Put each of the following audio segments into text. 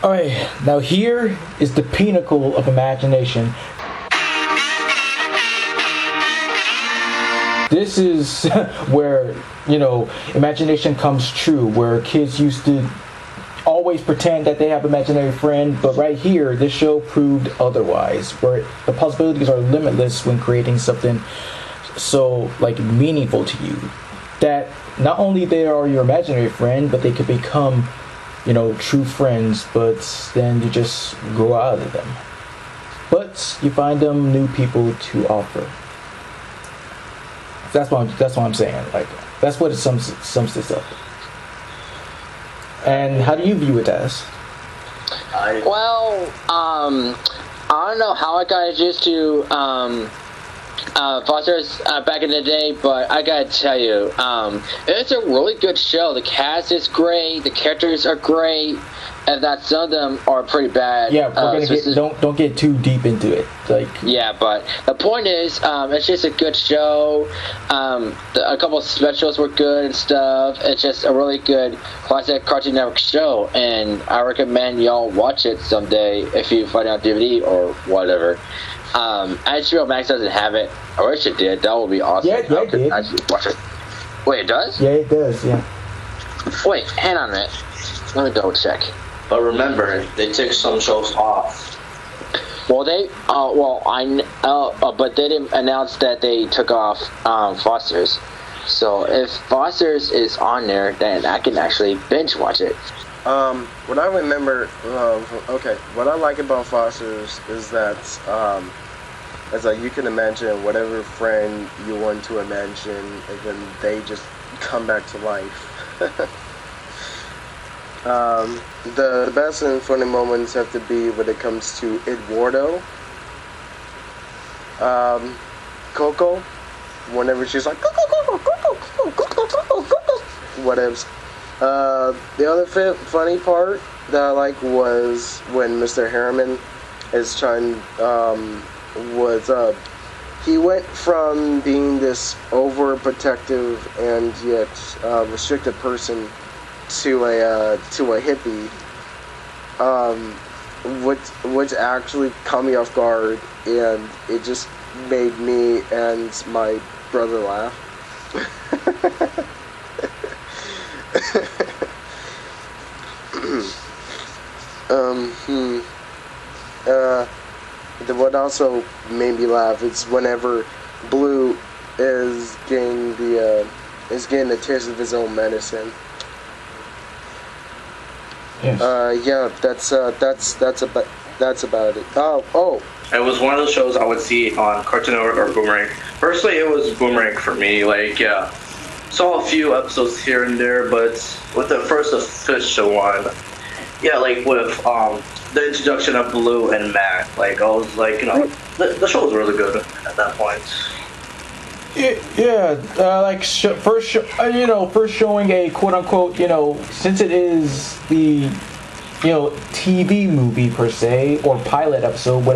Alright, now here is the pinnacle of imagination. This is where, imagination comes true, where kids used to always pretend that they have an imaginary friend, but right here, this show proved otherwise, where the possibilities are limitless when creating something so, meaningful to you. That not only they are your imaginary friend, but they could become true friends, but then you just grow out of them. But you find them new people to offer. That's what I'm saying. That's what it sums this up. And how do you view it as? Well, I don't know how I got introduced to Foster's back in the day, but I gotta tell you, it's a really good show. The cast is great, the characters are great, and that some of them are pretty bad. Yeah, we're gonna don't get too deep into it. Yeah, but the point is, it's just a good show. A couple of specials were good and stuff. It's just a really good classic Cartoon Network show, and I recommend y'all watch it someday if you find out DVD or whatever. HBO Max doesn't have it. I wish it did. That would be awesome. Yeah, it did. Actually watch it. Wait, it does? Yeah, it does. Yeah. Wait, hang on a minute. Let me double check. But remember, they took some shows off. Well, but they didn't announce that they took off Foster's. So if Foster's is on there, then I can actually binge watch it. What I remember, what I like about Foster's is that, you can imagine whatever friend you want to imagine, and then they just come back to life. The best and funny moments have to be when it comes to Eduardo. Coco, whenever she's like, whatevs. The other funny part that I like was when Mr. Harriman is he went from being this overprotective and yet restricted person to a hippie, which actually caught me off guard, and it just made me and my brother laugh. What also made me laugh is whenever Blue is getting a taste of his own medicine. Yes. Yeah, that's about it. Oh. It was one of those shows I would see on Cartoon Network or Boomerang. Firstly, it was Boomerang for me. Saw a few episodes here and there, but with the first official one, with the introduction of Blue and Mac, I was the show was really good at that point. First showing a quote unquote, since it is the TV movie per se, or pilot episode,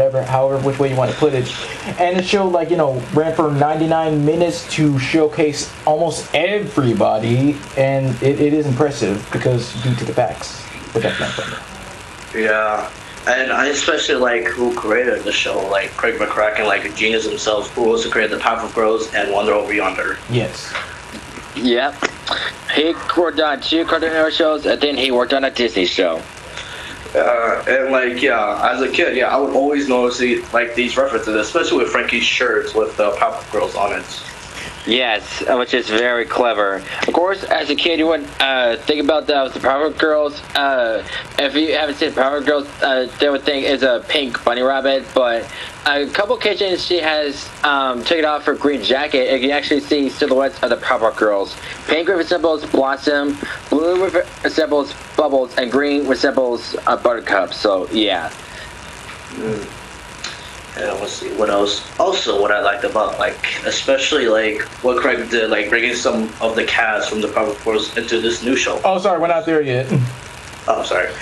which way you want to put it, and the show ran for 99 minutes to showcase almost everybody, and it is impressive because due to the facts. But that's not funny. Yeah. And I especially like who created the show, Craig McCracken, genius himself, who also created the Powerpuff Girls and Wonder Over Yonder. Yes. Yep. He worked on 2 Cartoon Network shows, and then he worked on a Disney show. As a kid, I would always notice these references, especially with Frankie's shirts with the Powerpuff Girls on it. Yes, which is very clever. Of course, as a kid, you wouldn't think about that with the Powerpuff Girls. If you haven't seen Powerpuff Girls, they would think it's a pink bunny rabbit, but a couple occasions she has taken off her green jacket, and you can actually see silhouettes of the Powerpuff Girls. Pink resembles Blossom, blue resembles Bubbles, and green resembles Buttercup, so yeah. And let's see what else. Also, what I liked about especially what Craig did, bringing some of the cast from the Powerpuff Girls into this new show. Oh, sorry, we're not there yet. Oh, sorry.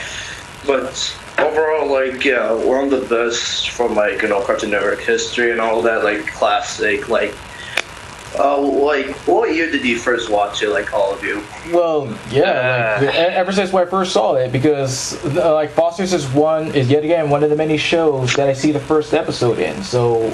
But overall, one of the best from Cartoon Network history and all that, classic, Like, what year did you first watch it? Like, all of you? Well, yeah, like, ever since when I first saw it, because like Foster's is yet again one of the many shows that I see the first episode in. So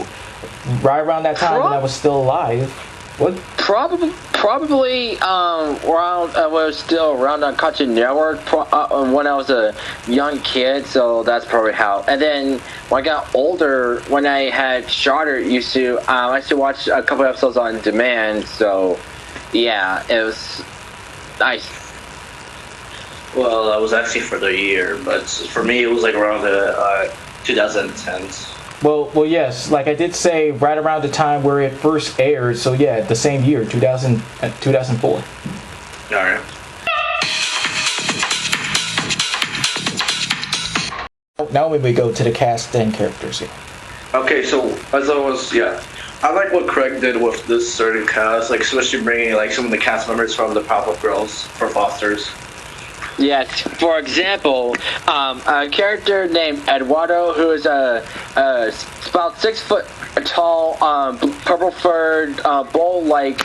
right around that time when I was still alive. What? Probably around I was still around on Cartoon Network when I was a young kid, so that's probably how. And then when I got older, when I had Charter, I used to watch a couple episodes on demand. So yeah, it was nice. Well, I was actually for the year, but for me, it was like around the 2010s. Well, yes. Like I did say, right around the time where it first aired. So yeah, the same year, 2004. All right. Now we go to the cast and characters here. Okay, so as I was, I like what Craig did with this certain cast, like especially bringing like some of the cast members from the Powerpuff Girls for Fosters. Yes, for example, a character named Eduardo, who is about 6 foot tall, purple-furred, bull-like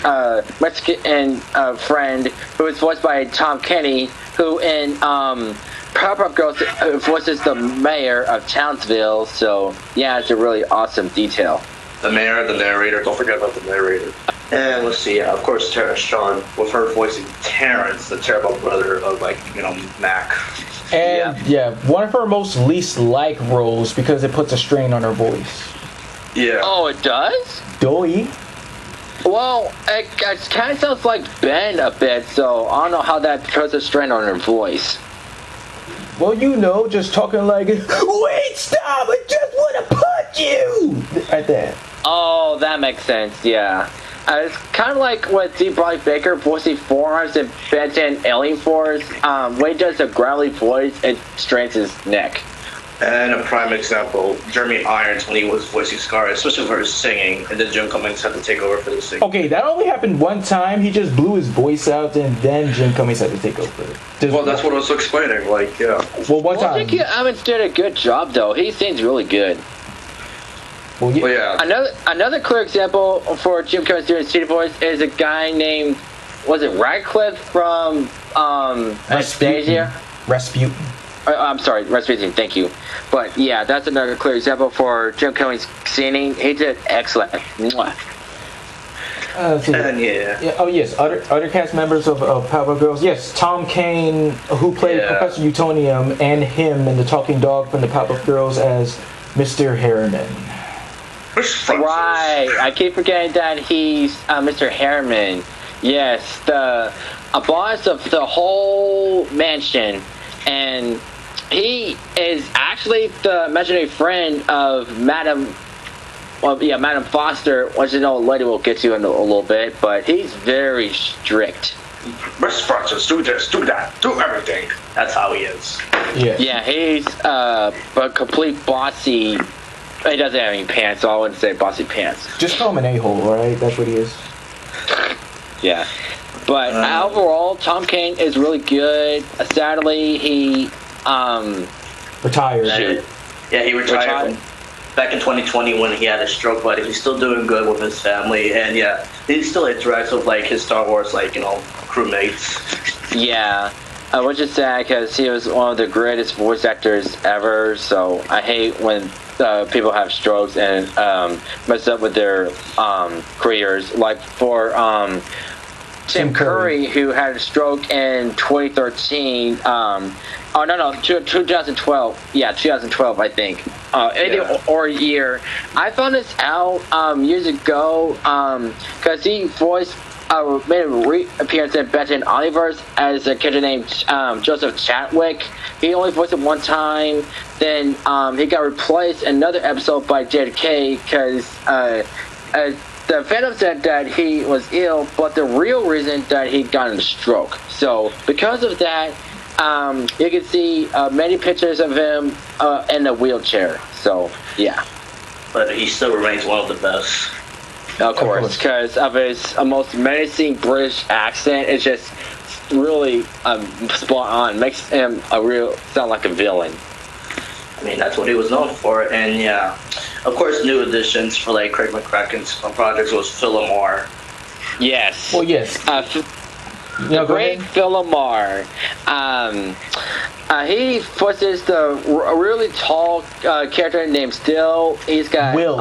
Mexican friend, who is voiced by Tom Kenny, who in Powerpuff Girls voices the mayor of Townsville. So yeah, it's a really awesome detail. The mayor, the narrator. Don't forget about the narrator. And let's see, of course, Tara Strong, with her voicing Terrence, the terrible brother of, like, Mac. And, one of her most least liked roles because it puts a strain on her voice. Yeah. Oh, it does? Doy. Well, it kind of sounds like Ben a bit, so I don't know how that puts a strain on her voice. Well, just talking like, wait, stop, I just want to punch you! Right there. Oh, that makes sense, yeah. It's kind of like what D. Bradley Baker voicing Forearms in Benton Alien Force. When he does a growly voice, it strains his neck. And a prime example, Jeremy Irons when he was voicing Scar, especially for his singing, and then Jim Cummings had to take over for the singing. Okay, that only happened one time. He just blew his voice out, and then Jim Cummings had to take over. Well, that's what I was explaining, like, yeah. Well, one time. I think Evans did a good job, though. He sings really good. Well, yeah. Another clear example for Jim Cummings doing city voice is a guy named, was it Radcliffe from Anastasia? Rasputin. I'm sorry, Rasputin, thank you. But yeah, that's another clear example for Jim Cummings singing. He did excellent. Mwah. And yeah. Oh yes, other cast members of Powerpuff Girls. Yes, Tom Kane, who played Professor Utonium, and him and the talking dog from the Powerpuff Girls as Mr. Harriman. Right, I keep forgetting that he's Mr. Harriman. Yes, a boss of the whole mansion, and he is actually the imaginary friend of Madam Foster, which an old lady we'll get to in a little bit, but he's very strict. Miss Francis, do this, do that, do everything. That's how he is. Yeah. Yeah, he's a complete bossy. He doesn't have any pants, so I wouldn't say bossy pants. Just call him an a-hole, right? That's what he is. Yeah. But overall, Tom Kane is really good. Sadly, he Retired. Yeah, he retired back in 2020 when he had a stroke, but he's still doing good with his family, and yeah, he still interacts with like his Star Wars crewmates. Yeah, which is sad because he was one of the greatest voice actors ever. So I hate when people have strokes and mess up with their careers. Like for Tim Curry, who had a stroke in 2013. 2012. Yeah, 2012, I think. Or a year. I found this out years ago because he voiced made a reappearance in Benton Oliver's as a character named Joseph Chadwick. He only voiced it one time. Then he got replaced in another episode by Jed Kay because the fandom said that he was ill, but the real reason that he got a stroke. So because of that, you can see many pictures of him in a wheelchair. So yeah. But he still remains one of the best. Of course, because of his most menacing British accent. It's just really spot on. Makes him sound like a villain. I mean, that's what he was known for. And yeah, of course, new additions for like Craig McCracken's projects was Phil Lamar. Yes. Well, yes. The great Phil Lamar. He voices a really tall character named Still. He's got Wilt.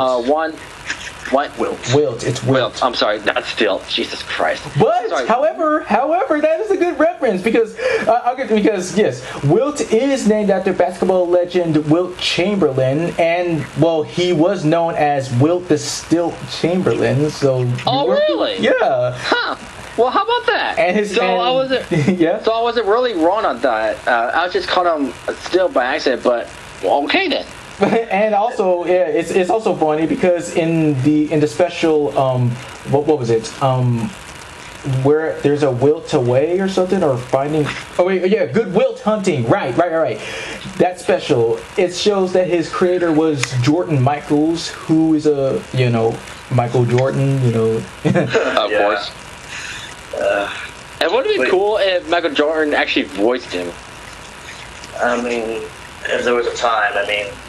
Wilt. It's Wilt. I'm sorry, not Still. Jesus Christ. But Sorry. however, that is a good reference because yes, Wilt is named after basketball legend Wilt Chamberlain, and well, he was known as Wilt the Stilt Chamberlain. So. Oh, really? Yeah. Huh. Well, how about that? And his I wasn't. Yeah. So I wasn't really wrong on that. I was just calling him Still by accident, but well, okay then. And also, yeah, it's also funny because in the special what was it where there's a wilt away or something or finding good wilt hunting right that special, it shows that his creator was Jordan Michaels, who is a Michael Jordan Of course. And would it be cool if Michael Jordan actually voiced him? I mean, if there was a time,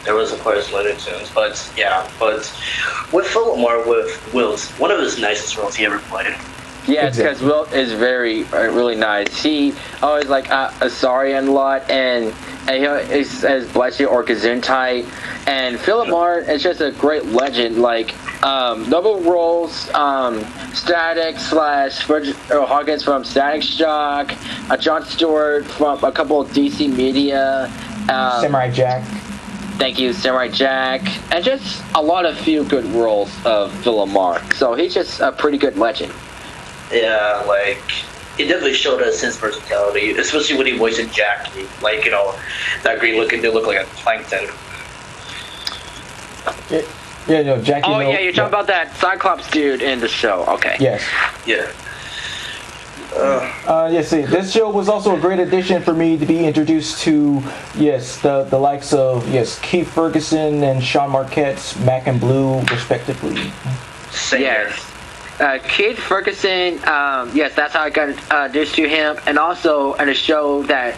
there was of course Looney Tunes, but with Phil Lamar, with Wilt, one of his nicest roles he ever played. Yeah, because Wilt is really nice. He always like sorry a lot, and he says Bletchley or Gesundheit. And Phil Lamar is just a great legend. Like double roles, Static / Hawkins from Static Shock, Jon Stewart from a couple of DC Media. Samurai Jack. Thank you, Samurai Jack, and just a lot of few good roles of Phil Lamar. So he's just a pretty good legend. Yeah, like it definitely showed us his versatility, especially when he voiced Jackie. Like that green looking dude looked like a plankton. Jackie. Oh yeah, you're talking about that Cyclops dude in the show. Okay. Yes. Yeah. See, this show was also a great addition for me to be introduced to, the likes of, Keith Ferguson and Sean Marquette's Mac and Blue, respectively. Yes. Keith Ferguson, that's how I got introduced to him, and also in a show that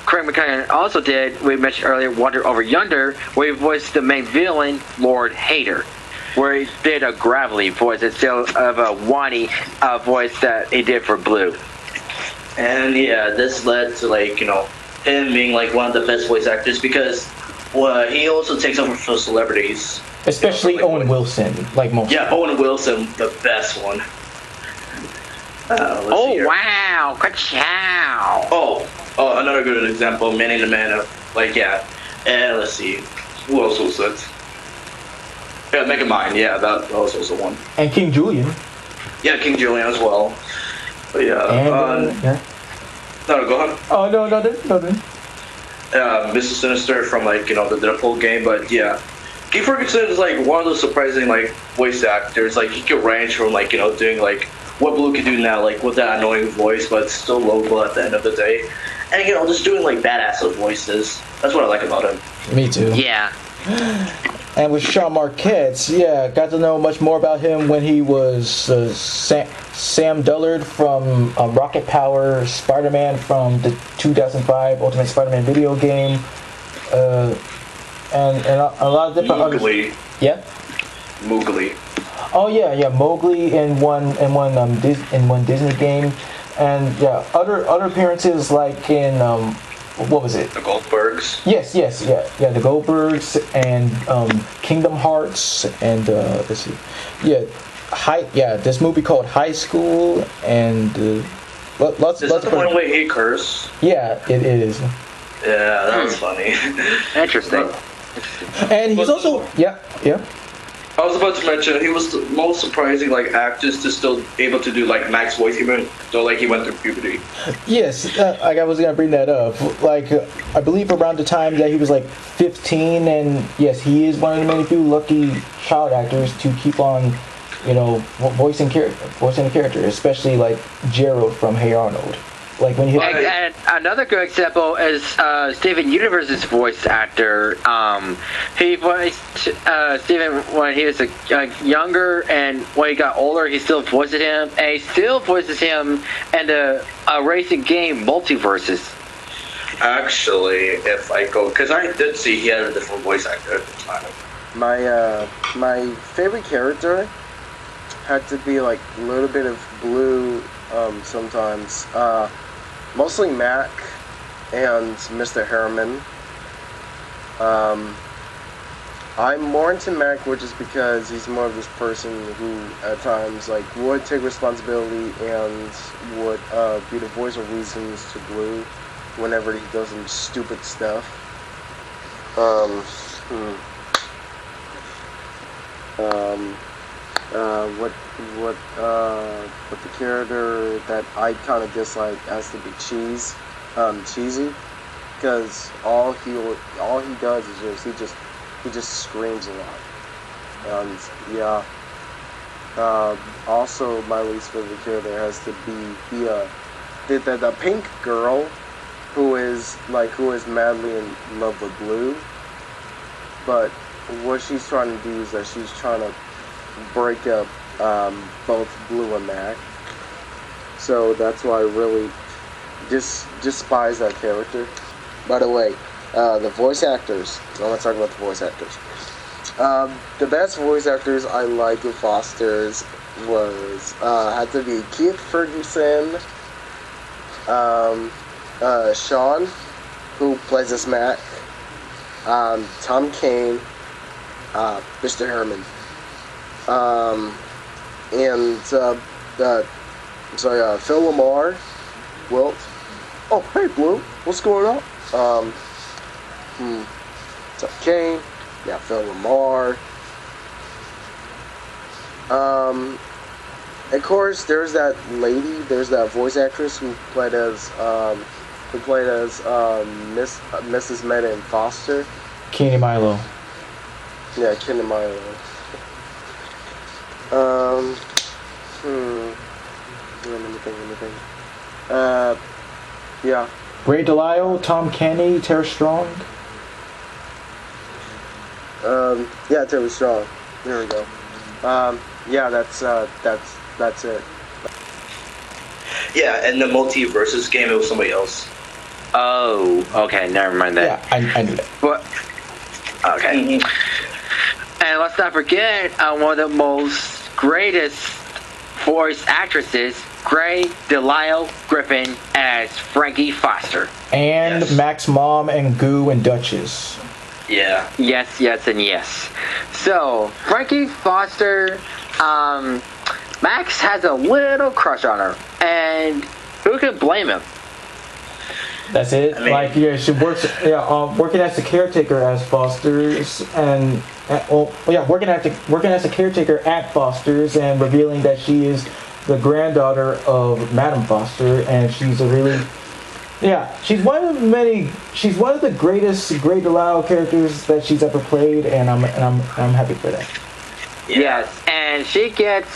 Craig McKinnon also did, we mentioned earlier, Wonder Over Yonder, where he voiced the main villain, Lord Hater, where he did a gravelly voice instead of a whiny voice that he did for Blue. And this led to him being one of the best voice actors because he also takes over for celebrities. Especially Owen Wilson, like most. Yeah, Owen Wilson, the best one. Wow, ka-chow. Oh, another good example, Manny the Man. And let's see, who else was it? Yeah, Megamind. Yeah, that was also one. And King Julian. Yeah, King Julian as well. But No, go ahead. Oh no, nothing. Mr. Sinister from the Deadpool game, but yeah. Keith Ferguson is one of those surprising voice actors. He could range from doing what Blue could do now, with that annoying voice, but it's still lovable at the end of the day. And just doing badass voices. That's what I like about him. Me too. Yeah. And with Sean Marquette, got to know much more about him when he was Sam Dullard from Rocket Power, Spider-Man from the 2005 Ultimate Spider-Man video game, and a lot of different Mowgli. Mowgli. Oh yeah, Mowgli in one Disney game, and other appearances in what was it? The Goldbergs. Yes, the Goldbergs and Kingdom Hearts and let's see, this movie called High School and lots. Is that the one where he cursed? Yeah, it is. Yeah, that was funny. Interesting. And he's also yeah. I was about to mention he was the most surprising actors to still able to do Mac's voice even though he went through puberty. Yes, I was gonna bring that up. I believe around the time that he was 15, and yes, he is one of the many few lucky child actors to keep on, voicing the character, especially Gerald from Hey Arnold. When he and another good example is Steven Universe's voice actor. He voiced Steven when he was younger, and when he got older, he still voiced him, and he still voices him in the racing game Multiverses. Actually, if I go, because I did see he had a different voice actor at the time. My favorite character had to be like a little bit of blue sometimes. Mostly Mac and Mr. Harriman. I'm more into Mac, which is because he's more of this person who at times like would take responsibility and would be the voice of reasons to Blue whenever he does some stupid stuff. What the character that I kind of dislike has to be Cheesy, because all he does is he just screams a lot, and yeah. Also, my least favorite character has to be the pink girl, who is madly in love with Blue, but what she's trying to do is that she's trying to break up both Blue and Mac. So that's why I really despise that character. By the way, the voice actors. I want to talk about the voice actors. The best voice actors I liked with Foster's was had to be Keith Ferguson, Sean, who plays as Mac, Tom Kane, Mr. Herman, and Phil Lamar, Wilt. Oh, hey Blue, what's going on? Tom Kane, yeah, Phil Lamar. Of course, there's that voice actress who played as Mrs. Meta and Foster. Kenny Milo. Yeah, Kenny Milo. Let me think. Yeah. Ray Delisle, Tom Kenny, Tara Strong. Yeah, Terry Strong. There we go. Yeah, that's it. Yeah, and the multiverses game, it was somebody else. Oh, okay, never mind that. Yeah, I knew that. But, okay. And let's not forget one of the most greatest voice actresses, Gray Delisle Griffin as Frankie Foster. And Yes. Mac's mom and Goo and Duchess. Yeah. Yes, yes, and yes. So, Frankie Foster, Max has a little crush on her. And who can blame him? That's it. I mean- Like, yeah, she works. Yeah, working as the caretaker as Foster's, and working as a caretaker at Foster's, and revealing that she is the granddaughter of Madam Foster, and she's a really, she's one of the greatest Gray Delisle characters that she's ever played, and I'm happy for that. Yes, and she gets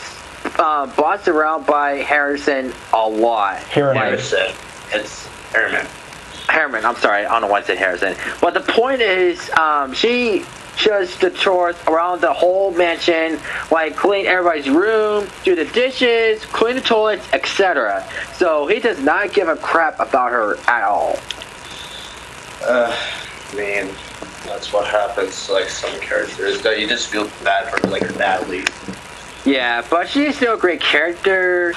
bossed around by Harrison a lot. Harrison. It's Harriman. Harriman, I'm sorry, I don't know why I said Harrison. But the point is, she does the chores around the whole mansion, like clean everybody's room, do the dishes, clean the toilets, etc. So he does not give a crap about her at all. Man, that's what happens to like some characters. That you just feel bad for like badly. Yeah, but she's still a great character.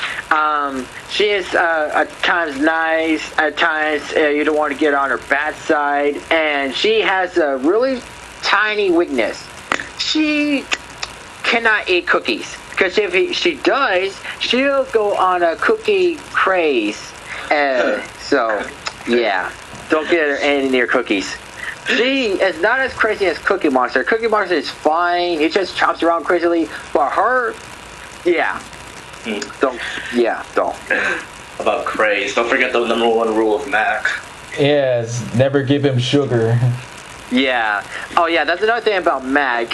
She is at times nice, at times you don't want to get on her bad side, and she has a really tiny weakness. She cannot eat cookies, because if she does, she'll go on a cookie craze. So, yeah, don't get her any near cookies. She is not as crazy as Cookie Monster. Cookie Monster is fine. He just chops around crazily. But her, don't. About craze. Don't forget the number one rule of Mac. Yes, never give him sugar. Yeah. Oh, yeah, that's another thing about Mac.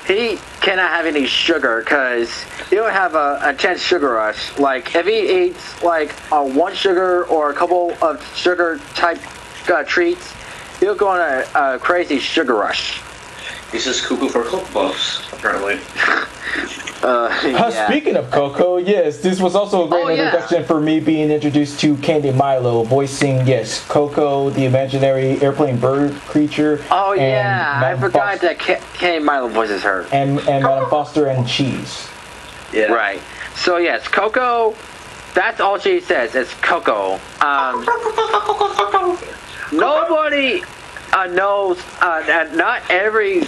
He cannot have any sugar because he'll have a intense sugar rush. Like, if he eats, like, one sugar or a couple of sugar-type treats, he'll go on a crazy sugar rush. He's just cuckoo for Cocoa Puffs, apparently. Speaking of Coco, yes, this was also a great introduction for me being introduced to Candy Milo, voicing, Coco, the imaginary airplane bird creature. Oh, and yeah, I Madam forgot that Candy Milo voices her. And Madam Foster and Cheese. Yeah. Right. So yes, Coco. That's all she says. It's Coco. Nobody knows. Not every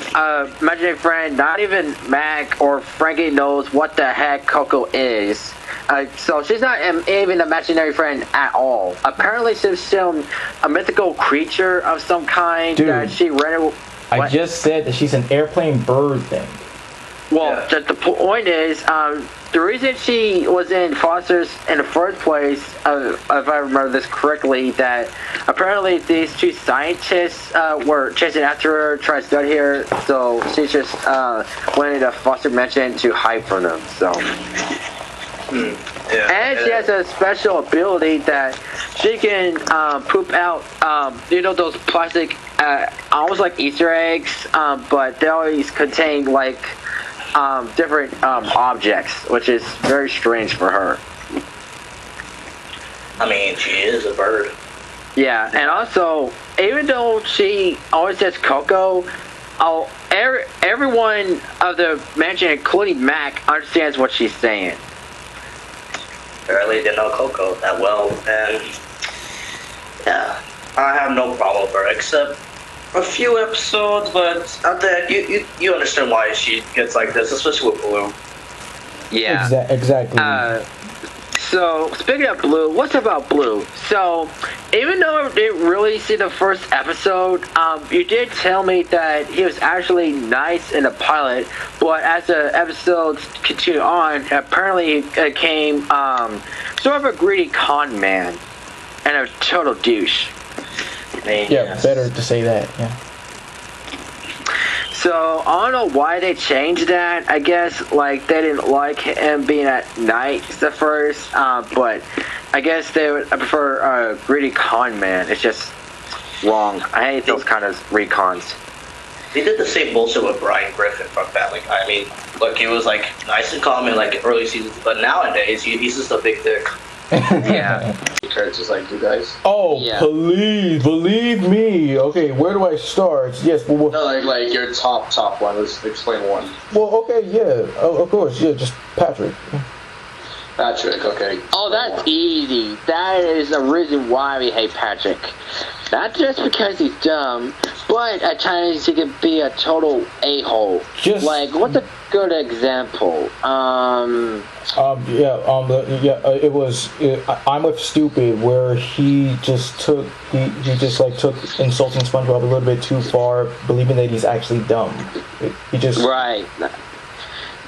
imaginary friend, not even Mac or Frankie, knows what the heck Coco is. So she's not even an imaginary friend at all. Apparently, she's still a mythical creature of some kind. Dude, that she rented. I just said that she's an airplane bird thing. Well, the point is, the reason she was in Foster's in the first place, if I remember this correctly, that apparently these two scientists were chasing after her, trying to study her, so she just went into Foster Mansion to hide from them. So, and she has a special ability that she can poop out, those plastic, almost like Easter eggs, but they always contain like different objects, which is very strange for her. I mean, she is a bird. Yeah, and also, even though she always says Coco, everyone of the mansion, including Mac, understands what she's saying. Barely didn't know Coco that well, and yeah, I have no problem with her, except a few episodes, but after that, you understand why she gets like this, especially with Blue. Yeah. Exactly. So, speaking of Blue, what's about Blue? So, even though I didn't really see the first episode, you did tell me that he was actually nice in the pilot, but as the episodes continue on, apparently he became sort of a greedy con man and a total douche. Yeah, Yes. better to say that. Yeah. So I don't know why they changed that. I guess like they didn't like him being at night the first, but I guess they would prefer a greedy con man. It's just wrong. I hate those kind of recons. They did the same bullshit with Brian Griffin from Family Guy. I mean, look, he was like nice and calm in like early seasons, but nowadays he's just a big dick. Yeah. Characters like you guys. Oh, Yeah. please believe me. Okay, where do I start? Yes, well, No, like your top one. Let's explain one. okay, yeah, of course, yeah, just Patrick. Patrick, okay. Oh, that's easy. That is the reason why we hate Patrick. Not just because he's dumb, but at times he can be a total a-hole. Just- like, what's a good example? It was I'm with Stupid, where he just took insulting SpongeBob a little bit too far, believing that he's actually dumb. He just Right.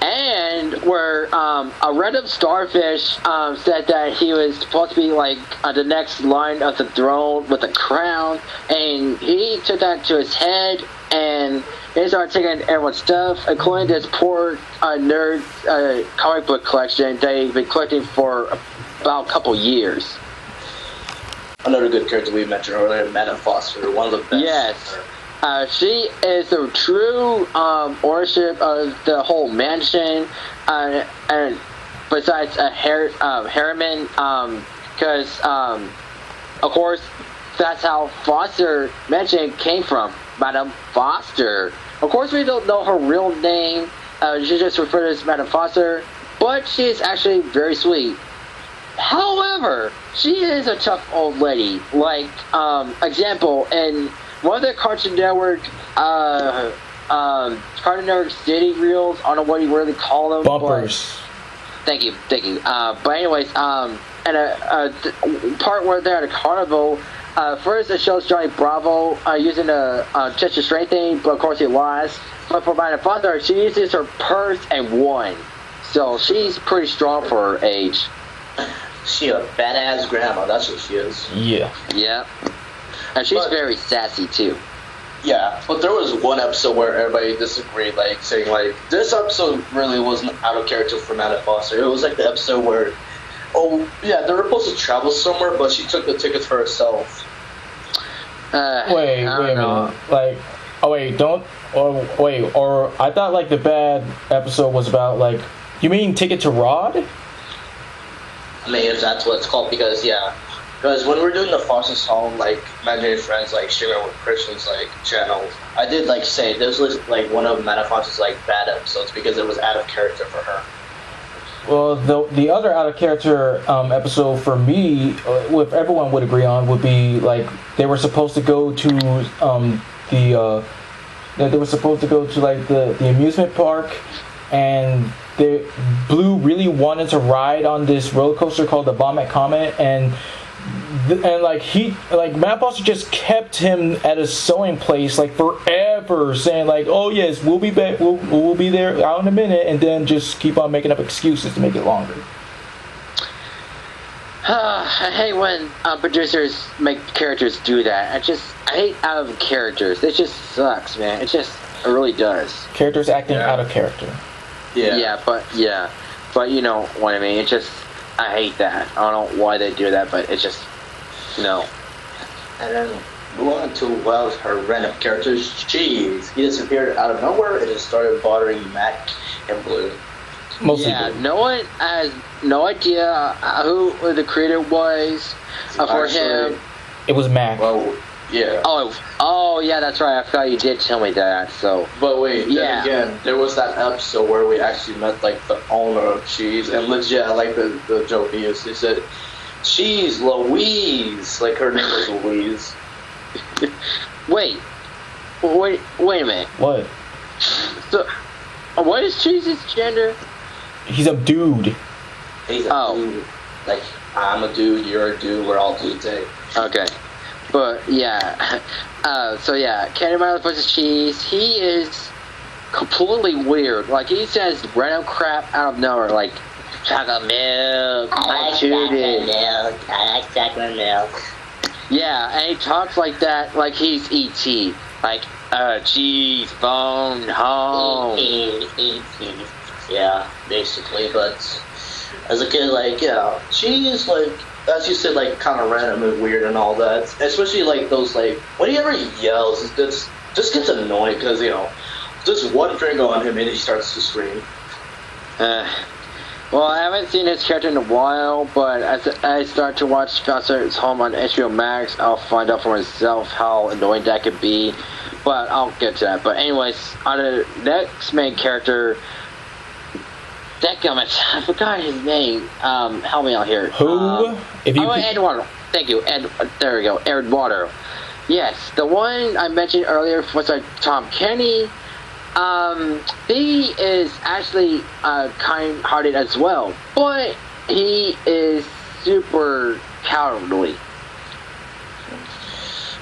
And where a random starfish said that he was supposed to be like the next line of the throne with a crown, and he took that to his head and he started taking everyone's stuff, including this poor nerd comic book collection that he's been collecting for about a couple years. Another good character we mentioned earlier, Madame Foster, one of the best. Yes. She is the true ownership of the whole mansion, and besides Harriman, because of course that's how Foster Mansion came from, Madame Foster. Of course, we don't know her real name. She just referred to as Madame Foster, but she is actually very sweet. However, she is a tough old lady. Like, example, in one of the Cartoon Network City reels, I don't know what you really call them. bumpers. Thank you. But anyways, and a part where they're at a carnival, first it shows Johnny Bravo using a Chester Strength thing, but of course he lost. But for Madame Foster, she uses her purse and won. So she's pretty strong for her age. She a badass grandma. That's what she is. Yeah. Yeah. And she's But- very sassy too. Yeah, but there was one episode where everybody disagreed, like saying like this episode really wasn't out of character for Madame Foster. It was like the episode where, oh yeah, they were supposed to travel somewhere, but she took the tickets for herself. Wait a minute. Like, or I thought like the bad episode was about like, you mean Ticket to Rod? I mean, if that's what it's called, because when we're doing the Foster's Home, like Imaginary Friends, like streaming with Christian's like channel, I did like say this was like one of Madame Foster's like bad episodes because it was out of character for her. Well, the other out of character episode for me, if everyone would agree on, would be like they were supposed to go to the amusement park, and Blue really wanted to ride on this roller coaster called the Vomit Comet, and Matt Foster just kept him at a sewing place like forever, saying like, "Oh yes, we'll be back, we'll be there out in a minute," and then just keep on making up excuses to make it longer. I hate when producers make characters do that. I hate out of characters. It just sucks, man. It really does. Characters acting out of character. Yeah, but you know what I mean. I hate that. I don't know why they do that, but it's just no. And then move on to one of her random characters, Cheese. He disappeared out of nowhere and just started bothering Mac and Blue. Mostly Blue. No one has no idea who the creator was for him. It was Mac. Well, yeah. Oh, yeah, that's right. I forgot you did tell me that. So. But wait, then again, there was that episode where we actually met like the owner of Cheese, and legit, I like the joke he used. He said, "Cheese, Louise," like her name was Louise. Wait a minute. What? So, what is Cheese's gender? He's a dude. He's a dude. Like, I'm a dude, you're a dude, we're all dudes, eh? Okay. But, yeah. Candy Milo versus Cheese. He is completely weird. Like, he says random crap out of nowhere. Like, chocolate milk. I like chocolate milk. Yeah, and he talks like that, like he's E.T. Like, cheese, phone, home. E.T. Yeah, basically, but as a kid, like, yeah, Cheese, like, as you said, like, kind of random and weird and all that. Especially, like, those, like, whenever he yells, it just gets annoying because, you know, just one finger on him and he starts to scream. Well, I haven't seen his character in a while, but as I start to watch Foster's Home on HBO Max, I'll find out for myself how annoying that could be. But I'll get to that. But anyways, on the next main character, dadgummit, I forgot his name. Help me out here. Who? Eduardo. Thank you. There we go. Eduardo. Yes, the one I mentioned earlier was like Tom Kenny. He is actually kind-hearted as well, but he is super cowardly.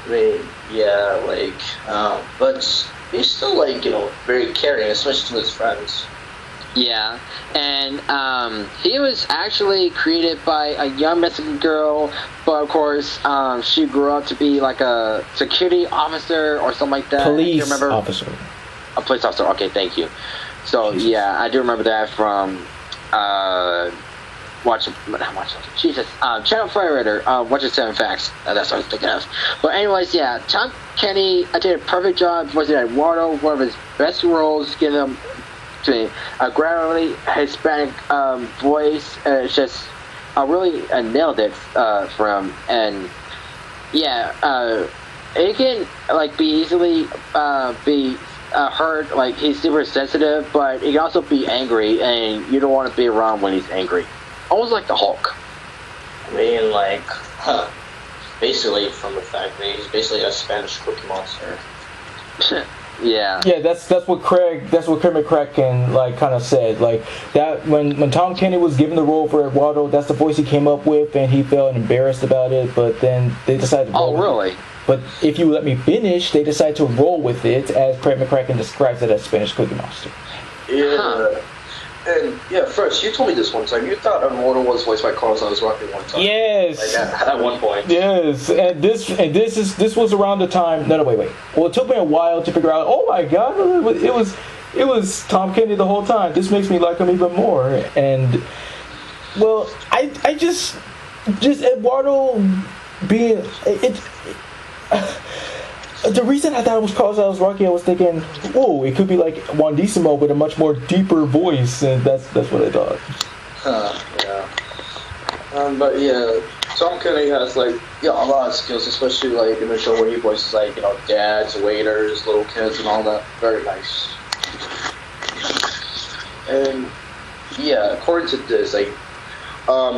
I mean, yeah, like, but he's still, like, you know, very caring, especially to his friends. Yeah, and he was actually created by a young Mexican girl, but of course, she grew up to be like a security officer or something like that. Police officer. A police officer. Okay, thank you. So yeah, I do remember that from Channel Firefighter. Watching 7 Facts. That's what I was thinking of. But anyways, yeah, Tom Kenny did a perfect job voicing Eduardo, one of his best roles, giving him a gradually Hispanic voice. It's just really nailed it for him. And yeah, it can like be easily be hurt. Like, he's super sensitive, but he can also be angry, and you don't want to be around when he's angry. Almost like the Hulk. I mean, like, basically from the fact that he's basically a Spanish Cookie Monster. Yeah. Yeah, that's what Craig McCracken like kind of said, like that when Tom Kenny was given the role for Eduardo, that's the voice he came up with, and he felt embarrassed about it, but then they decided to roll with really? it. But if you let me finish, they decided to roll with it, as Craig McCracken describes it as Spanish Cookie Monster. Yeah. Huh. And yeah, first you told me this one time. You thought Eduardo was voiced by Carlos Alazraqui one time. Yes. Like at one point. Yes, and this was around the time. No, wait. Well, it took me a while to figure out. Oh my God, it was Tom Kenny the whole time. This makes me like him even more. And well, I just Eduardo being it. The reason I thought it was Carlos Alazraqui, I was thinking, whoa, it could be like Wandissimo with a much more deeper voice, and that's what I thought. Yeah. But yeah, Tom Kenny has like a lot of skills, especially like in the show where he voices like dads, waiters, little kids, and all that. Very nice. And Yeah, according to this, like,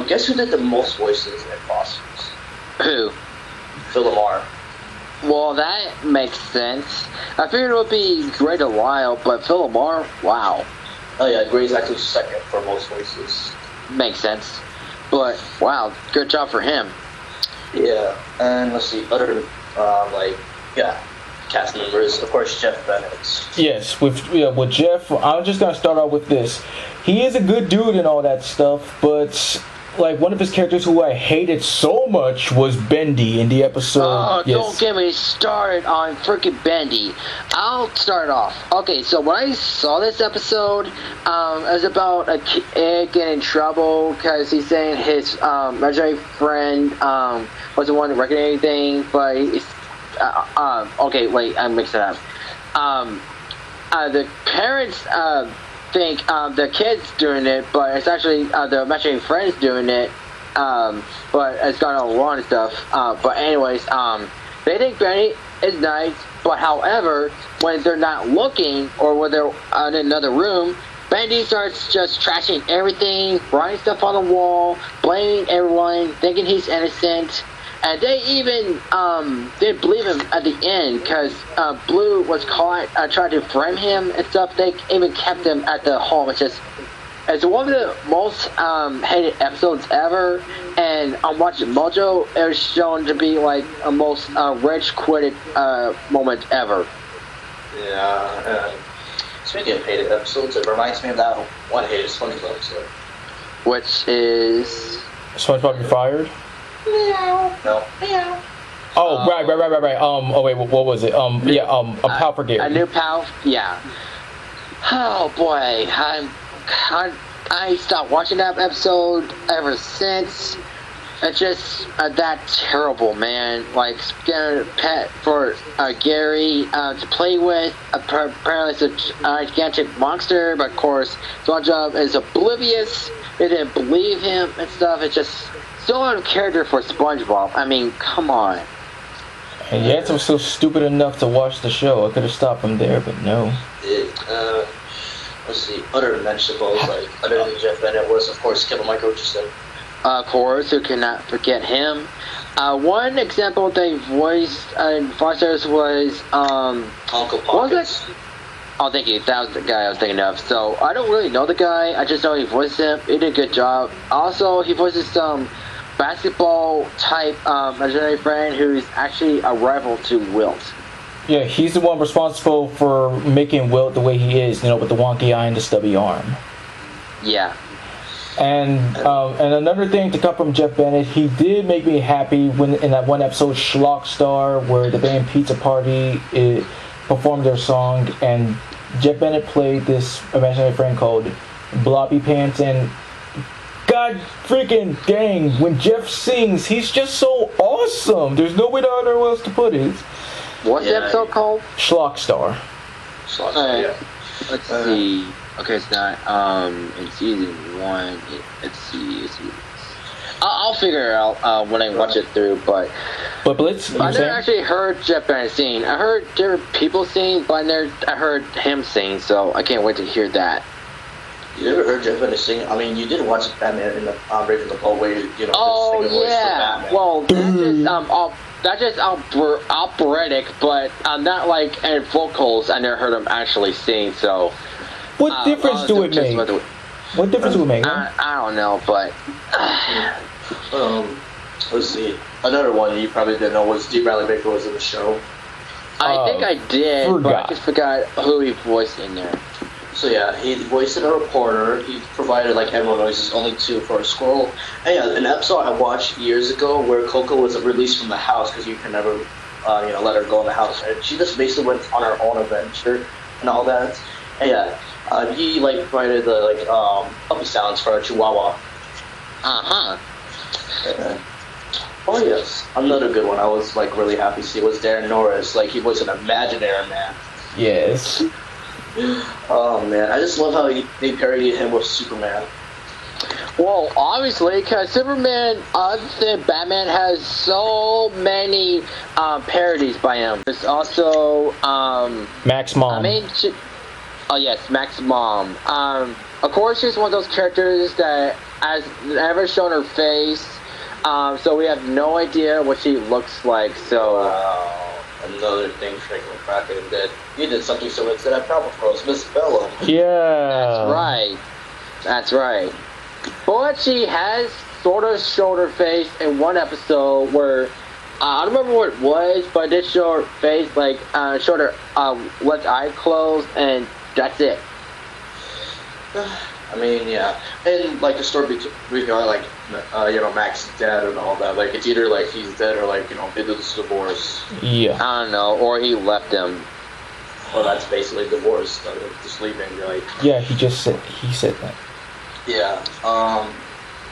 guess who did the most voices in Foster's? Who? Phil Lamar. Well, that makes sense. I figured it would be Grey DeLisle, but Phil Lamar, wow. Oh yeah, Gray's actually second for most voices. Makes sense. But, wow, good job for him. Yeah, and let's see, other, cast members. Of course, Jeff Bennett. Yes, with Jeff, I'm just gonna start out with this. He is a good dude and all that stuff, but like one of his characters who I hated so much was Bendy in the episode. Oh, yes. don't get me started on freaking Bendy. I'll start off. Okay, so when I saw this episode, it was about a kid getting in trouble because he's saying his imaginary friend wasn't one to reckon anything, but he's, okay, wait, I mixed it up. The parents think the kid's doing it, but it's actually the imaginary friend's doing it, but it's gone all wrong and stuff. But anyways, they think Benny is nice, but however, when they're not looking or when they're in another room, Bendy starts just trashing everything, writing stuff on the wall, blaming everyone, thinking he's innocent. And they even didn't believe him at the end because Blue was caught trying to frame him and stuff. They even kept him at the home. It's one of the most hated episodes ever. And on watching Mojo, it was shown to be like a most rage quitted moment ever. Yeah. Speaking of hated episodes, it reminds me of that one hated SpongeBob episode. Which is SpongeBob, you fired? No. Oh, right. Oh wait, what was it? A pal for Gary. A new pal, yeah. Oh boy, I stopped watching that episode ever since. It's just that terrible, man. Like getting a pet for Gary to play with. Apparently, it's a gigantic monster, but of course, SpongeBob is oblivious. They didn't believe him and stuff. It's just so out of character for SpongeBob. I mean, come on. And Yancy was so stupid enough to watch the show. I could have stopped him there, but no. Let's see, other mentionables, like, other than Jeff Bennett was, of course, Kevin Michael Richardson. Of course, who cannot forget him. One example they voiced in Foster's was, Uncle what was Pockets. it? Oh, thank you. That was the guy I was thinking of. So, I don't really know the guy. I just know he voiced him. He did a good job. Also, he voices some basketball-type imaginary friend who's actually a rival to Wilt. Yeah, he's the one responsible for making Wilt the way he is, with the wonky eye and the stubby arm. Yeah. And another thing to come from Jeff Bennett, he did make me happy when in that one episode, Schlock Star, where the band Pizza Party performed their song, and Jeff Bennett played this imaginary friend called Blobby Pants, and God freaking dang, when Jeff sings, he's just so awesome. There's no way to know where else to put it. What's the episode called? Schlock Star. Yeah. Let's see. Okay, it's not. In season 1, let's see. I'll figure it out when I watch it through. But Blitz, I never actually heard Jeff Bennett sing. I heard different people sing, but I heard him sing. So I can't wait to hear that. You never heard Jeff Bennett sing? I mean, you did watch Batman in the Raven the Bolt where you know Oh the voice for yeah. Batman. Well, that's just operatic, but not like in vocals. I never heard him actually sing. So. What difference do it make? What difference do it make? I don't know, but. Let's see. Another one you probably didn't know was D. Bradley Baker was in the show. I think I did, but I just forgot who he voiced in there. So yeah, he voiced a reporter. He provided like animal noises, only 2 for a squirrel. And yeah, an episode I watched years ago where Coco was released from the house because you can never, let her go in the house. And she just basically went on her own adventure and all that. And yeah, he like provided the puppy sounds for a Chihuahua. Oh yes, another good one. I was like really happy to see was Darren Norris. Like he was an imaginary man. Yes. Oh man, I just love how they parodied him with Superman. Well, obviously, because Superman, other than Batman, has so many parodies by him. There's also Max Mom. oh yes, Max Mom. of course, she's one of those characters that has never shown her face, so we have no idea what she looks like. So, another thing Franklin Crockett did. He did something similar to that Powerpuff Girls, Miss Bellum. Yeah. That's right. But she has sort of showed her face in one episode where I don't remember what it was, but it did show her face, like showed her left eye closed, and that's it. I mean, yeah, and like the story between like Max's dad and all that. Like it's either like he's dead or like they did this divorce. Yeah. I don't know, or he left him. Well, that's basically divorce. Just leaving, like. Yeah, he said that. Yeah.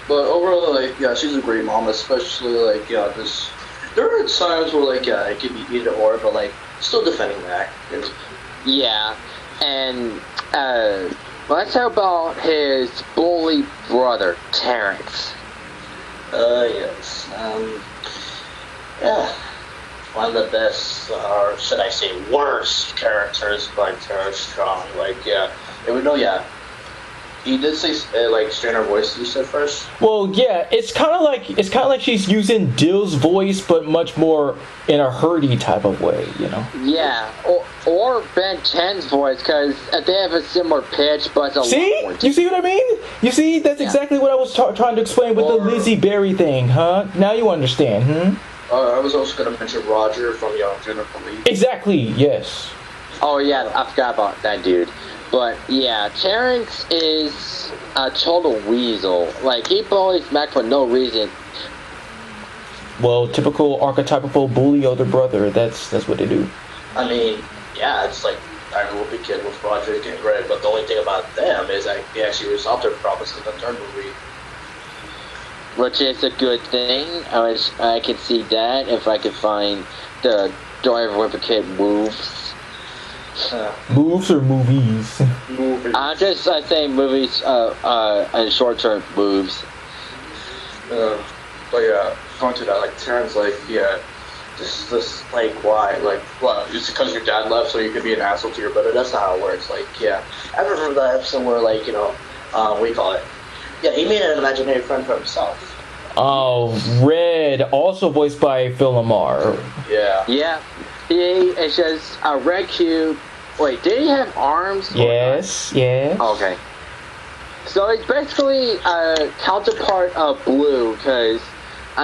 But overall, like, yeah, she's a great mom, especially like, this. There are times where like, it could be either or, but like, still defending Mac. Yeah, and let's talk about his bully brother, Terrence. Yes. Yeah. One of the best, or should I say worst characters by Tara Strong. Like, yeah. He did say, like, strain her voice, you said first? Well, yeah, it's kind of like she's using Dill's voice, but much more in a hurdy type of way, Yeah, or Ben 10's voice, because they have a similar pitch, but it's a See? lot more You see what I mean? You see? That's exactly what I was trying to explain with the Lizzie Berry thing, huh? Now you understand, I was also going to mention Roger from Jennifer Lee. Exactly, yes. Oh, yeah, I forgot about that dude. But, yeah, Terrence is a total weasel. Like, he bullies Mac for no reason. Well, typical archetypal bully older brother. That's what they do. I mean, yeah, it's like I grew up a kid with Roderick and Greg, but the only thing about them is that they actually resolved their problems in the third movie. Which is a good thing. I could see that if I could find the Driver with a Kid moves. Moves or movies? Movies. I say movies, and short-term moves. But yeah, going to that, like Terrence, like just like why, like what? It's because your dad left, so you could be an asshole to your brother. That's not how it works. Like I remember that episode where what do you call it? Yeah, he made an imaginary friend for himself. Oh, Red, also voiced by Phil Lamar. Yeah. Yeah. It's just a red cube. Wait, did he have arms? Yes, yes. Okay. So it's basically a counterpart of Blue, because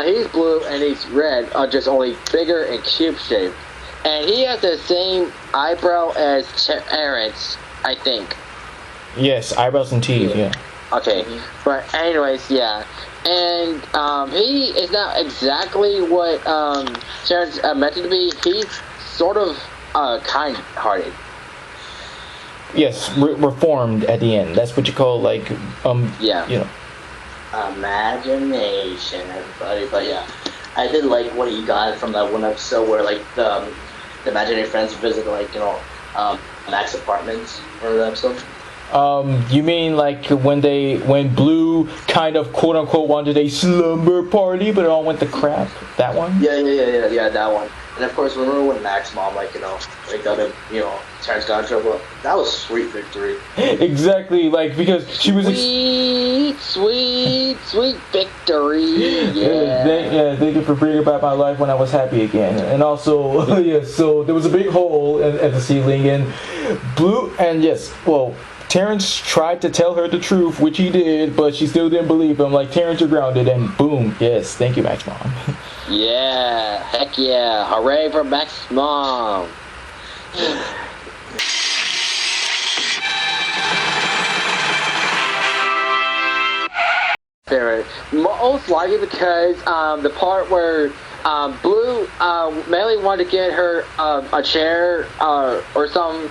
he's blue and he's red, just only bigger and cube shaped. And he has the same eyebrow as Terrence, I think. Yes, eyebrows and teeth, yeah. Okay, but anyways, yeah. And he is not exactly what Terrence meant to be. He's sort of kind-hearted. Yes, reformed at the end. That's what you call, Yeah. Imagination, everybody. But yeah, I did like what he got from that one episode where like the imaginary friends visit Mac's apartments. Remember that episode? You mean like when Blue kind of quote unquote wanted a slumber party, but it all went to crap? That one? Yeah, that one. And of course, remember when Mac's mom, got him, Terrence got in trouble? That was sweet victory. Exactly, because she was... Sweet victory. Yeah. Thank you for bringing back my life when I was happy again. And also, so there was a big hole at the ceiling, and Terrence tried to tell her the truth, which he did, but she still didn't believe him. Like, Terrence, you're grounded, and boom, yes, thank you, Mac's mom. Yeah, heck yeah, hooray for Mac's mom. Most likely because the part where Blue mainly wanted to get her a chair or some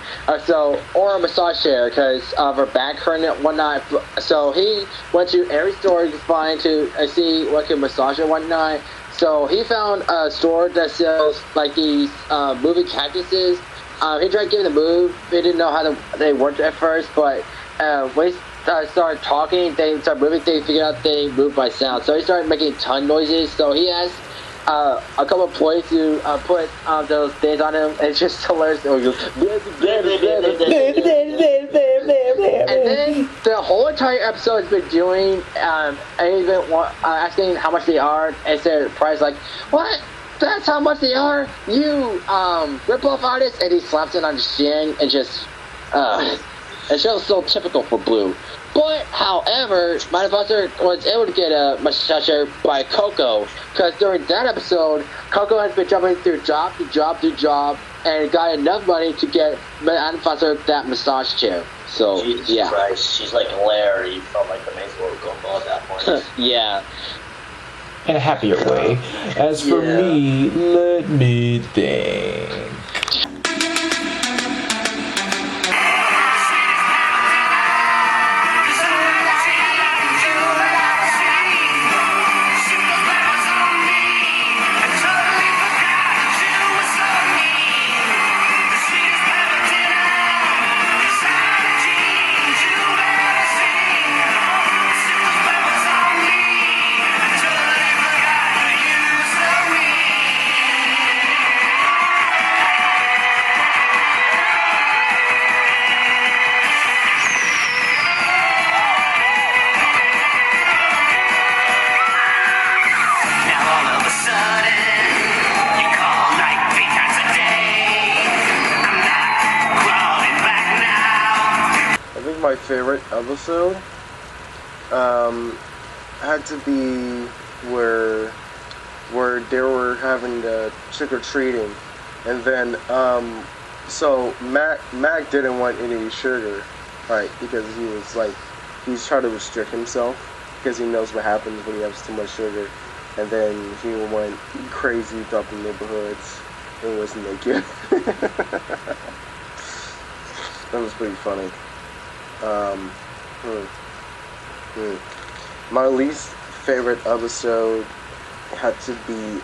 or a massage chair because of her back hurting and whatnot. So he went to every store he could find to see what could massage and whatnot. So he found a store that sells like these moving cactuses. He tried giving the move. He didn't know how they worked at first, but when he started talking, they started moving. They figured out they moved by sound. So he started making ton noises. So he asked a couple of employees to put those days on him. It's just hilarious. And then the whole entire episode has been doing, asking how much they are, and said price like, what? That's how much they are? You rip-off artist? And he slaps it on his shin and just, it shows so typical for Blue. But, however, Madame Foster was able to get a massage by Coco, because during that episode, Coco has been jumping through job to job to job, and got enough money to get Madame Foster that massage chair. So, Jesus yeah. Christ, she's like Larry from like the main world Gumball at that point. Yeah. In a happier way. As for me, let me think. My favorite episode had to be where they were having the trick-or-treating, and then so Mac didn't want any sugar, right, because he's trying to restrict himself because he knows what happens when he has too much sugar, and then he went crazy throughout the neighborhoods and was naked. That was pretty funny. My least favorite episode had to be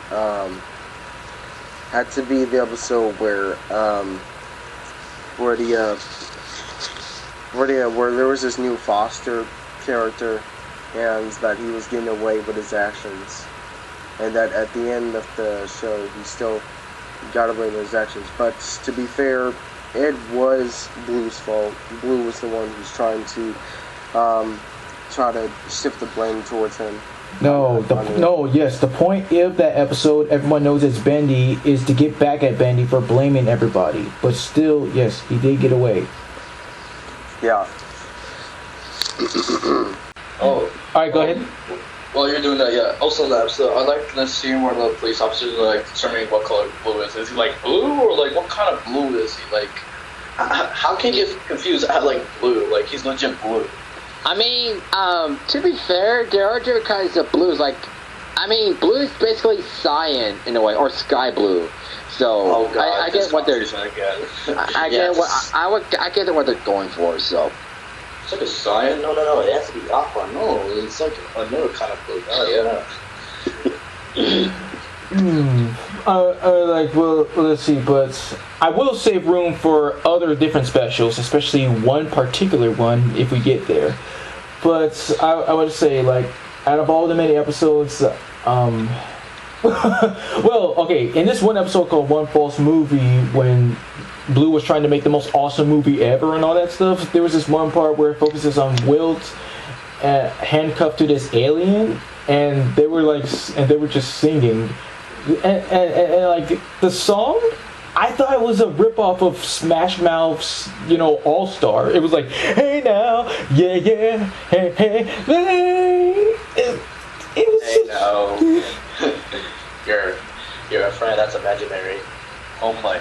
the episode where there was this new Foster character, and that he was getting away with his actions, and that at the end of the show he still got away with his actions. But to be fair, it was Blue's fault. Blue was the one who's trying to shift the blame towards him. Yes, the point of that episode, everyone knows it's Bendy, is to get back at Bendy for blaming everybody. But still, yes, he did get away. Yeah. Alright, go ahead. While you're doing that, yeah. Also in that episode, I like the scene where the police officers are like determining what color Blue is. Is he like blue, or like what kind of blue is he? Like, how can you get confused at like blue? Like he's legit blue. I mean, to be fair, there are different kinds of blues. Like, I mean, blue is basically cyan in a way, or sky blue. So I get what they're. I get what they're going for. So. It's like a cyan? No. It has to be aqua. No, it's like another kind of blue. Well, let's see, but I will save room for other different specials, especially one particular one if we get there. But I would say, like, out of all the many episodes, well, okay, in this one episode called One False Movie, when Blue was trying to make the most awesome movie ever and all that stuff, there was this one part where it focuses on Wilt handcuffed to this alien, and they were just singing, and like the song, I thought it was a ripoff of Smash Mouth's, All Star. It was like, hey now, yeah, hey, hey. It was hey, no. You're a friend. That's imaginary. Oh my.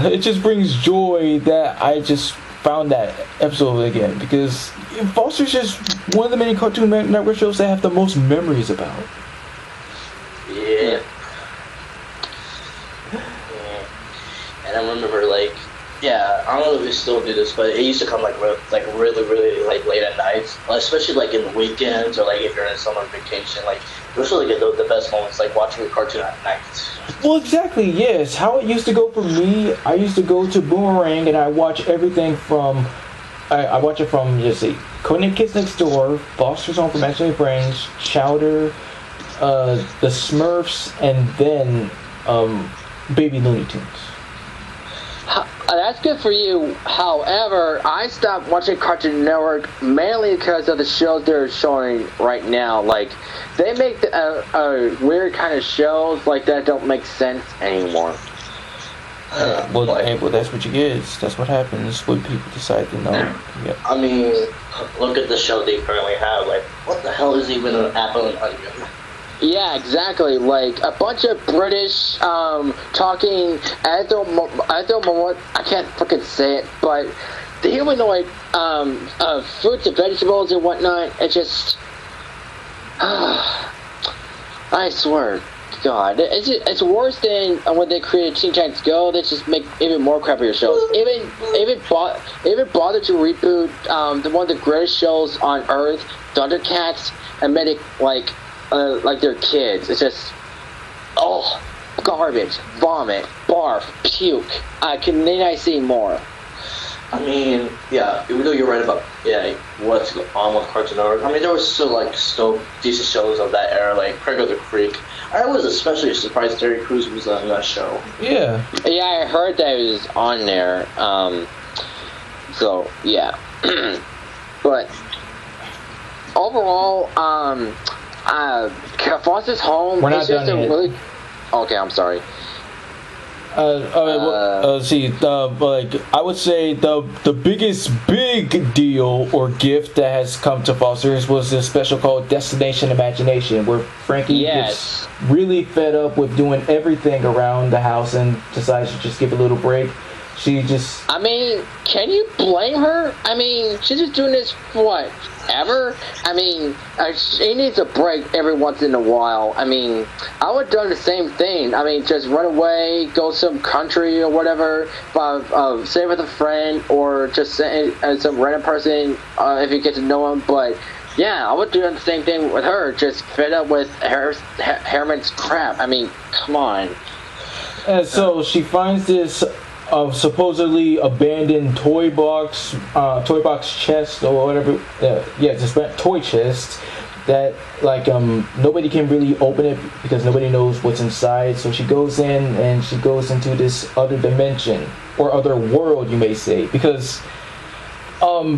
It just brings joy that I just found that episode again, because Foster's just one of the many Cartoon Network shows that I have the most memories about. Yeah. And I remember, like, I don't know if we still do this, but it used to come really, really late at night, especially like in the weekends, or like if you're in summer vacation. Like, those are like the best moments, like watching a cartoon at night. Well, exactly, yes. How it used to go for me, I used to go to Boomerang and I watch everything from, I watch it from, Codename Kids Next Door, Foster's Home for Imaginary Friends, Chowder, the Smurfs and then Baby Looney Tunes. That's good for you. However, I stopped watching Cartoon Network mainly because of the shows they're showing right now. Like, they make a weird kind of shows like that don't make sense anymore. Well, that's what you get. That's what happens when people decide to know. Yep. I mean, look at the show they currently have. Like, what the hell is even an apple and onion? Yeah, exactly. Like a bunch of British talking I can't fucking say it, but the humanoid fruits and vegetables and whatnot. It just, I swear, God, it's worse than when they created Teen Titans Go. They just make even more crappier shows. Even bother to reboot one of the greatest shows on Earth, Thundercats, and made it like they're kids. It's just, garbage, vomit, barf, puke. Need I see more? I mean, yeah, even though you're right about what's on with Cartoon Network. I mean, there was still decent shows of that era, like Craig of the Creek. I was especially surprised Terry Crews was on that show. Yeah. Yeah, I heard that it was on there. So yeah, but overall, Foster's Home. We're not done yet. Really. Okay, I'm sorry. Like I would say the biggest big deal or gift that has come to Foster's was this special called Destination Imagination, where Frankie gets really fed up with doing everything around the house and decides to just give a little break. I mean, can you blame her? I mean, she's just doing this for what? Ever? I mean, she needs a break every once in a while. I mean, I would have done the same thing. I mean, just run away, go some country or whatever, stay with a friend, or just some random person if you get to know him. But yeah, I would do the same thing with her. Just fed up with Herman's crap. I mean, come on. And so she finds this supposedly abandoned toy box chest or whatever. It's a toy chest that nobody can really open it because nobody knows what's inside. So she goes in and she goes into this other dimension or other world, you may say, because so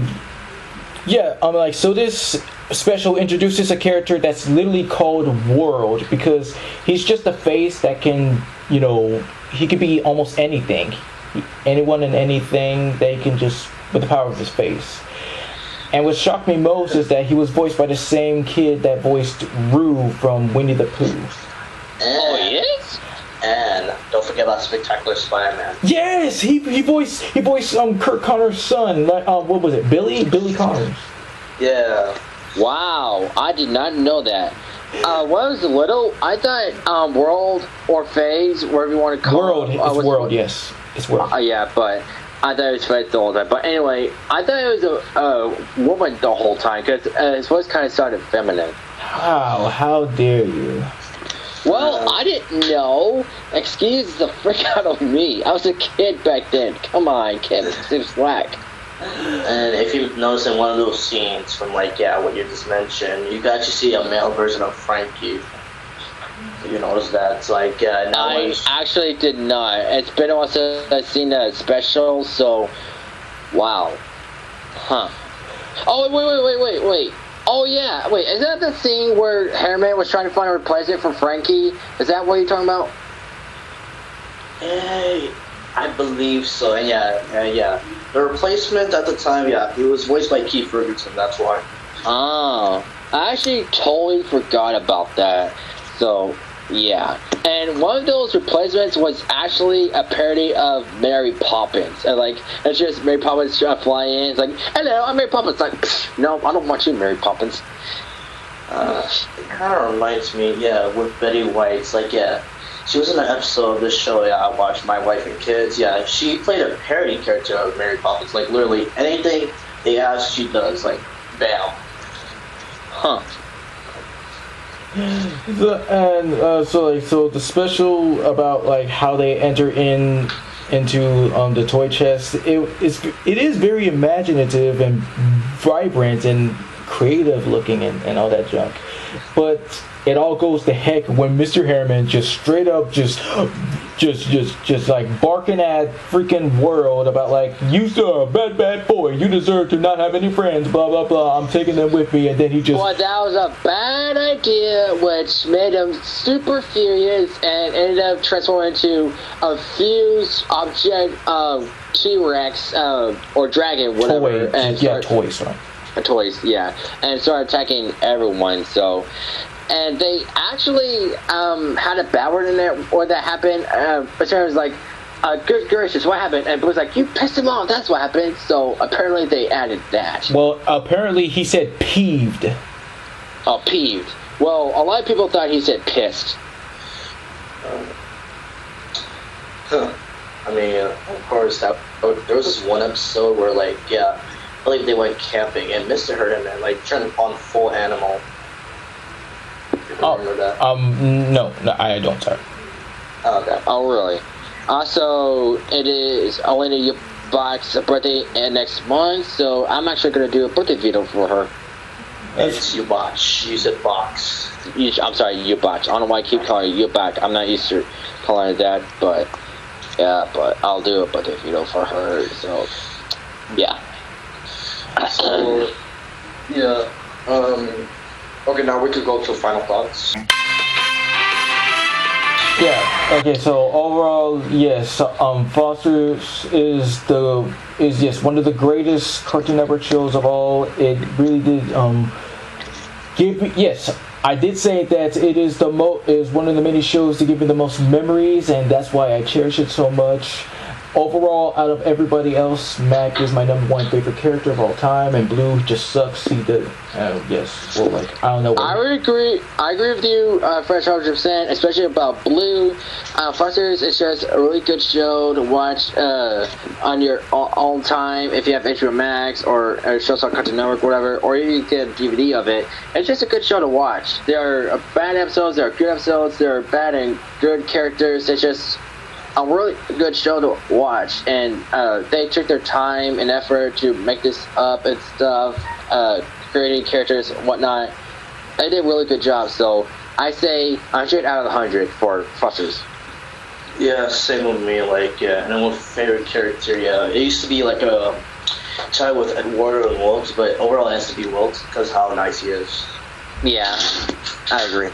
this special introduces a character that's literally called World because he's just a face that can, he could be almost anything. Anyone and anything, they can just, with the power of his face. And what shocked me most is that he was voiced by the same kid that voiced Roo from Winnie the Pooh. Yes? And don't forget about Spectacular Spider-Man. Yes, he voiced Kurt Connor's son. What was it? Billy Connors. Yeah. Wow, I did not know that. When I was little, I thought World or Phase, whatever you want to call it. World, yes. It's World. Yeah, but I thought it was Phase the whole time. But anyway, I thought it was a woman the whole time because his voice kind of sounded feminine. How dare you? Well, I didn't know. Excuse the frick out of me. I was a kid back then. Come on, kid. It's slack. And if you notice in one of those scenes from what you just mentioned, you got to see a male version of Frankie. You notice that? It's I actually did not. It's been a while since I've seen that special, so wow. Huh. Oh wait. Oh yeah, wait, is that the scene where Herman was trying to find a replacement for Frankie? Is that what you're talking about? I believe so. And yeah. The replacement at the time, he was voiced by Keith Ferguson, that's why. Oh, I actually totally forgot about that. So, yeah. And one of those replacements was actually a parody of Mary Poppins. And it's just Mary Poppins flying in. It's like, hello, I'm Mary Poppins. It's like, no, I don't want you, Mary Poppins. It kind of reminds me, with Betty White. It's she was in an episode of this show I watched, My Wife and Kids. Yeah, she played a parody character of Mary Poppins. Literally anything they ask, she does. Bam. Huh. So the special about how they enter into the toy chest, it is very imaginative and vibrant, and creative looking and all that junk. But it all goes to heck when Mr. Harriman just straight up just like barking at freaking world about like, you sir, bad boy, you deserve to not have any friends, blah blah blah, I'm taking them with me. And then he just, well, that was a bad idea, which made him super furious and ended up transforming into a fused object T-Rex or dragon, whatever. Toys, right? Toys, yeah, and started attacking everyone. So, and they actually had a bad word in there where that happened. But Sarah was like, good gracious, what happened? And Blue's like, you pissed him off, that's what happened. So apparently they added that. Well, apparently he said peeved. Oh, peeved. Well, a lot of people thought he said pissed. I mean, of course, there was this one episode where, like, I believe they went camping, and Mr. Herman, like, turned on full animal. Remember that? No, I don't, sorry. Oh, okay. Oh, really? Also, it is Elena Yubach's birthday next month, so I'm actually going to do a birthday video for her. It's Yubach. You said box. I'm sorry, Yubach. I don't know why I keep calling her Yubach. I'm not used to calling her that, but yeah, but I'll do a birthday video for her, so yeah. So, yeah. Okay, now we could go to final thoughts. Yeah. Okay. So overall, yes. Foster's is one of the greatest Cartoon Network shows of all. It really did give me, yes. I did say that it is one of the many shows to give me the most memories, and that's why I cherish it so much. Overall, out of everybody else, Mac is my number one favorite character of all time, and Blue just sucks. He did, yes. Well, like, I don't know. I would agree. I agree with you, Fresh 100%, especially about Blue. Foster's is just a really good show to watch on your own time if you have HBO Max or shows on Cartoon Network, whatever, or you get a DVD of it. It's just a good show to watch. There are bad episodes, there are good episodes, there are bad and good characters. It's just a really good show to watch, and they took their time and effort to make this up and stuff, creating characters and whatnot. They did a really good job, so I say 100 out of 100 for Foster's. Yeah, same with me. Like, and then with favorite character, it used to be like a child with Eduardo and Wolves, but overall it has to be Wolves because how nice he is. Yeah, I agree.